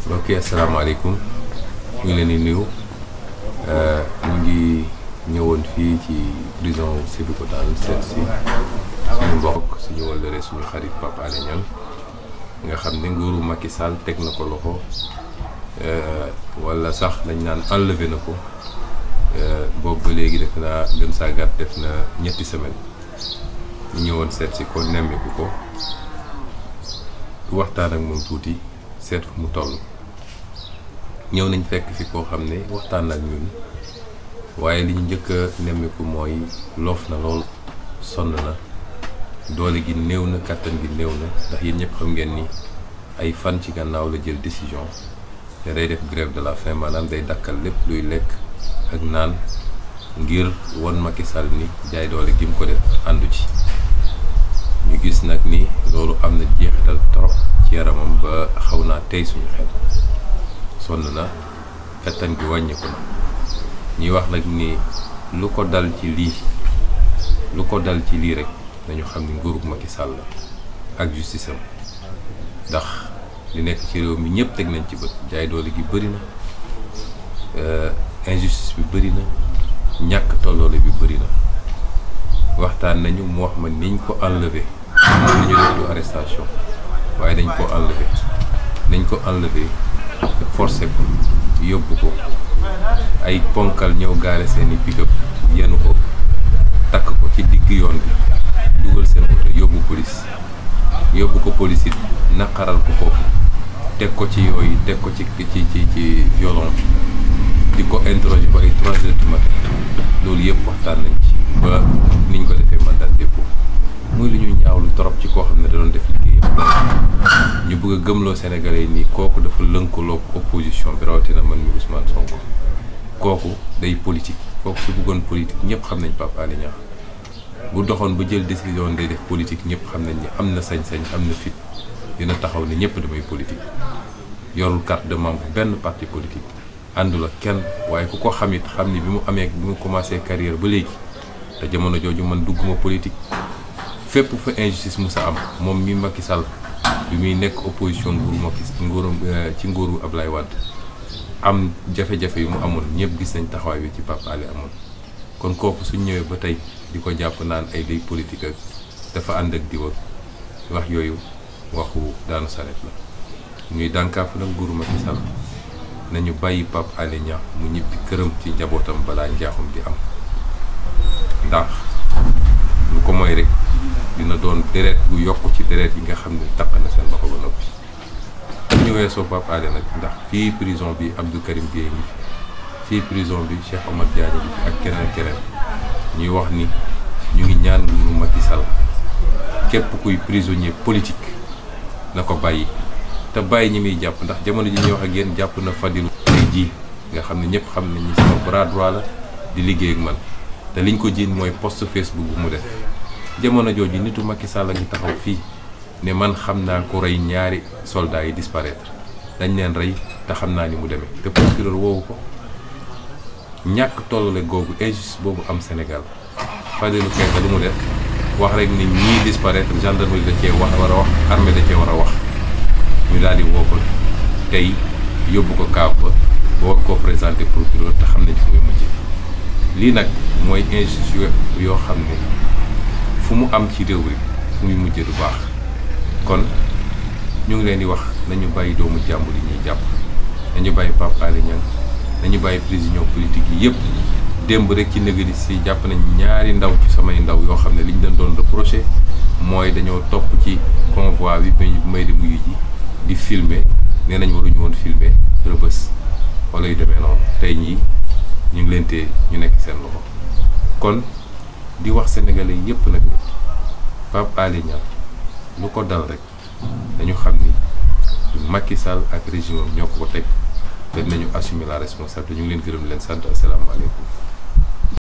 mbokk yi asalaamaaleykum ñu ngi leen di nuyu ñu ngi ñëwoon fii ci prison Sébikotane seet si suñu mbokk suñu wëllëre suñu xarit Pape Alé Niang nga xam ne nguuru Macky Sall teg na ko loxo wala sax dañ naan enlevé na ko boobu ba léegi def naa gën saa gàtt def na ñetti semaine ñu ñëwoon seet si ko nemmiku ko waxtaan ak moom tuuti seet fu mu toll. ñëw nañ fekk fi koo xam ne waxtaan ak ñun waaye li ñu njëkk a nemmiku mooy loof na lool sonn na doole gi néew na kàttan gi néew na ndax yéen ñëpp xam ngeen ni ay fan ci gannaaw la jël décision te day def grève de la faim maanaam day dakkal lépp luy lekk ak naan ngir won Macky Sall ni jaay doole gi mu ko def àndu ci. ñu gis nag ni loolu am na jeexital trop ci yaramam ba xaw naa tey suñu xel. sonn na kattan gi wàññiku na ñuy wax nag ni lu ko dal ci lii rek nañu xam ni nguurug Macky Sall ak justice am ndax li nekk ci réew mi ñëpp teg nañ ci bët jaay doole gi bëri na injustice bi bëri na ñàkk tolloole bi bëri na waxtaan nañu mu wax ma niñ ko enlevé moom la ñu def du arrestation waaye dañ ko enlevé forcé ko yóbbu ko ay ponkal ñëw gaare seeni pick-up yenu ko takk ko ci digg yoon bi dugal seen oto yóbbu ko police it naqaral ko foofu teg ko ci yooyu teg ko ci violon bi di ko interroger ba ay 3 heures du matin loolu yëpp waxtaan nañ ci ba niñ ko defee mandat de dépôt muy lu ñu ñaawlu trop ci koo xam ne da doon def liggéeyam ñu bëgg a gëmloo Sénégalais yi nii kooku dafa lënkaloo opposition bi rawatina man mi Ousmane Sonko kooku day politique kooku su bëggoon politique ñëpp xam nañ Pape Alé Niang bu doxoon ba jël décision day def politique ñëpp xam nañ ni am na sañ-sañ am na fit dina taxaw ne ñëpp damay politique yorul carte de membre benn parti politique àndul ak kenn waaye ku ko xamit xam ni bi mu commencé carrière ba léegi te jamono jooju man dugguma politique fépp fa injustice musa am moom mi Macky Sall bi muy nekk opposition ci nguuru Ablaye Wade am jafe-jafe yu mu amoon ñëpp gis nañ taxawaay bi ci Pape Alé amoon kon kooku suñ ñëwee ba tey di ko jàpp naan ay day politique ak dafa ànd ak diwa wax yooyu waxu daanu saret la ñuy dànkaafu nag nguuru Macky Sall nañu bàyyi Pape Alé Niang mu ñibbi këram ci njabootam balaa njaaxum di am ndax lu ko mooy rek dina doon deret bu yokk ci deret yi nga xam ne taq na seen loxo ba noppi ñu weesoo Pape Alé nag ndax fii prison bi Abdou Karim Gueye ngi fii prison bi Cheikh Omar Diagne ngi fi ak keneen ñuy wax ni ñu ngi ñaan nguuru Macky Sall képp kuy prisonnier politique na ko bàyyi te bàyyi ñi muy jàpp ndax jamono ji ñuy wax ak yéen jàpp na Fadilou ji nga xam ne ñëpp xam nañ ni sama bras droit la di liggéey ak man te liñ ko jiin mooy post Facebook bu mu def jamono jooju nitu Macky Sall ngi taxaw fii ne man xam naa ko rey ñaari soldats yi disparaître dañ leen rey te xam naa ni mu demee te procureur woowu ko ñàkk tollale googu injustice boobu am Sénégal Fadilou Keita lu mu def wax rek ni ñii disparaître gendarmerie da cee war a wax armée da cee war a wax ñu daal di woo ko tey yóbbu ko kaaf ba war koo présenté procureur te xam nañ fu muy mujj lii nag mooy injustice yoo xam ne fu mu am ci réew rek fu muy mujjee du baax kon ñu ngi leen di wax nañu bàyyi doomu jàmbur yi ñuy jàpp nañu bàyyi Pape Alé Niang nañu bàyyi prisonniers politiques yi yëpp démb rek ci nëgëri si jàpp nañ ñaari ndaw ci samay ndaw yoo xam ne liñ leen doon reproché mooy dañoo topp ci convoi bi may di muyu ji di filmer nee nañ waruñu woon filmer Rebeuss wala yu demee noonu tey ñii ñu ngi leen tee ñu nekk seen loxo kon di wax sénégalais yëpp nag ni Pape Alé Niang lu ko dal rek dañu xam ni Macky Sall ak régime am ñoo ko teg te nañu assumer la responsabilité ñu ngi leen gërëm leen sant asalaamaaleykum